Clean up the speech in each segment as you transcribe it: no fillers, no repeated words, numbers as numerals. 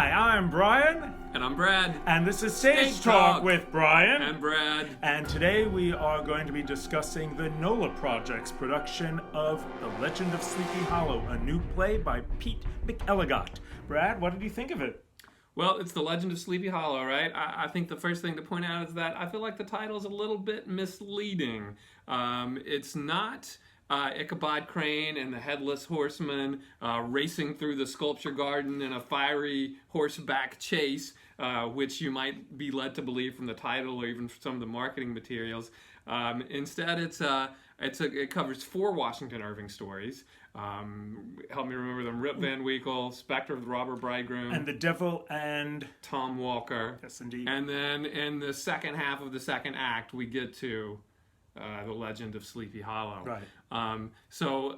Hi, I'm Brian. And I'm Brad. And this is Stage Talk with Brian. And Brad. And today we are going to be discussing the NOLA Project's production of The Legend of Sleepy Hollow, a new play by Pete McElligott. Brad, what did you think of it? Well, it's The Legend of Sleepy Hollow, right? I think the first thing to point out is that I feel like the title is a little bit misleading. It's not Ichabod Crane and the Headless Horseman racing through the Sculpture Garden in a fiery horseback chase, which you might be led to believe from the title or even from some of the marketing materials. Instead, it covers 4 Washington Irving stories. Help me remember them: Rip Van Winkle, Spectre of the Robber Bridegroom, And the Devil and Tom Walker. Yes, indeed. And then in the second half of the second act, we get to The Legend of Sleepy Hollow. Right. So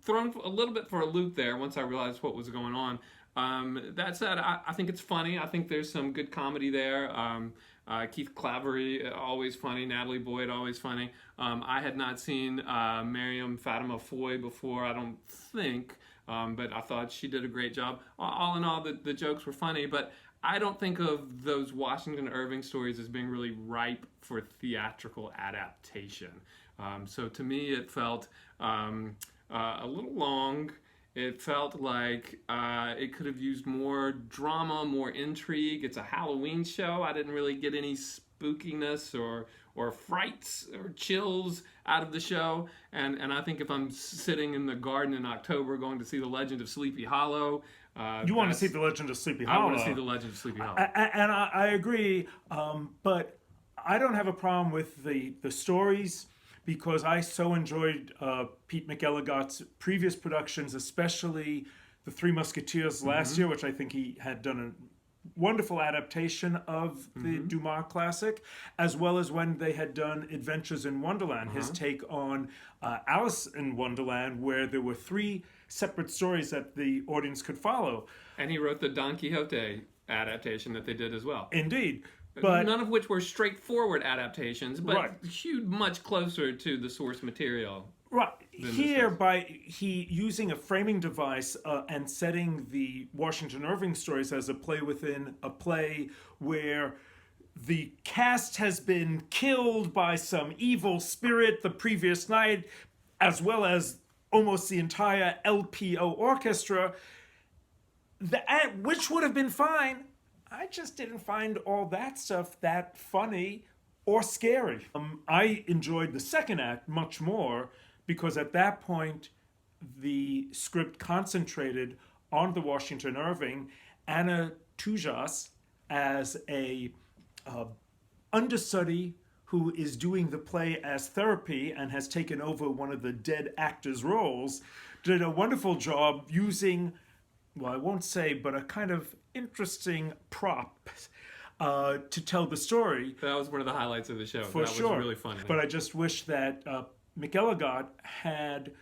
thrown a little bit for a loop there once I realized what was going on. That said, I think it's funny. I think there's some good comedy there. Keith Clavery, always funny. Natalie Boyd, always funny. I had not seen Miriam Fatima Foy before, I don't think, but I thought she did a great job. All in all, the jokes were funny, but I don't think of those Washington Irving stories as being really ripe for theatrical adaptation. So to me, it felt a little long. It felt like it could have used more drama, more intrigue. It's a Halloween show. I didn't really get any spookiness or frights or chills out of the show. And I think if I'm sitting in the garden in October going to see The Legend of Sleepy Hollow... you want to see The Legend of Sleepy Hollow. I want to see The Legend of Sleepy Hollow. And I agree, but I don't have a problem with the stories, because I so enjoyed Pete McElligott's previous productions, especially The Three Musketeers last year, which I think he had done a wonderful adaptation of the Dumas classic, as well as when they had done Adventures in Wonderland, his take on Alice in Wonderland, where there were 3 separate stories that the audience could follow. And he wrote the Don Quixote adaptation that they did as well. Indeed. But none of which were straightforward adaptations, but right. hewed much closer to the source material. Right. Here, by using a framing device and setting the Washington Irving stories as a play within a play where the cast has been killed by some evil spirit the previous night, as well as almost the entire LPO orchestra, which would have been fine. I just didn't find all that stuff that funny or scary. I enjoyed the second act much more, because at that point the script concentrated on the Washington Irving, Anna Tujas as a understudy who is doing the play as therapy and has taken over one of the dead actors' roles, did a wonderful job using, well, I won't say, but a kind of interesting prop to tell the story. That was one of the highlights of the show. For that sure. was really funny. But I just wish that McElligott had,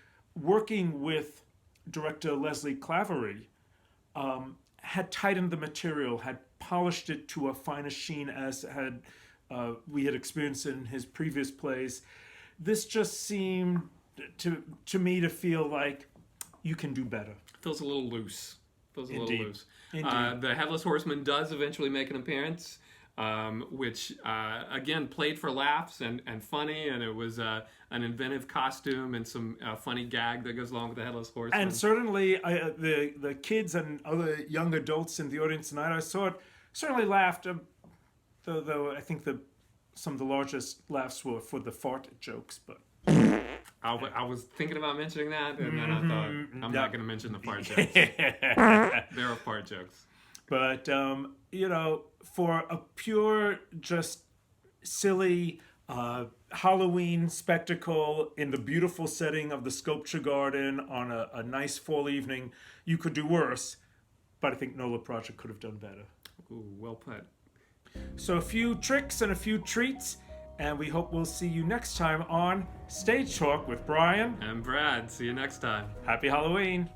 working with director Leslie Clavery, had tightened the material, had polished it to a finer sheen as we had experienced in his previous plays. This just seemed to me to feel like you can do better. Feels a little loose. Indeed. The Headless Horseman does eventually make an appearance, which, again, played for laughs and funny, and it was an inventive costume and some funny gag that goes along with the Headless Horseman. And certainly the kids and other young adults in the audience tonight, I saw it, certainly laughed, though I think some of the largest laughs were for the fart jokes, but... I was thinking about mentioning that, and then I thought, I'm not going to mention the fart jokes. There are fart jokes. But, for a pure, just silly Halloween spectacle in the beautiful setting of the Sculpture Garden on a nice fall evening, you could do worse. But I think NOLA Project could have done better. Ooh, well put. So a few tricks and a few treats, and we hope we'll see you next time on Stage Talk with Brian and Brad. See you next time. Happy Halloween.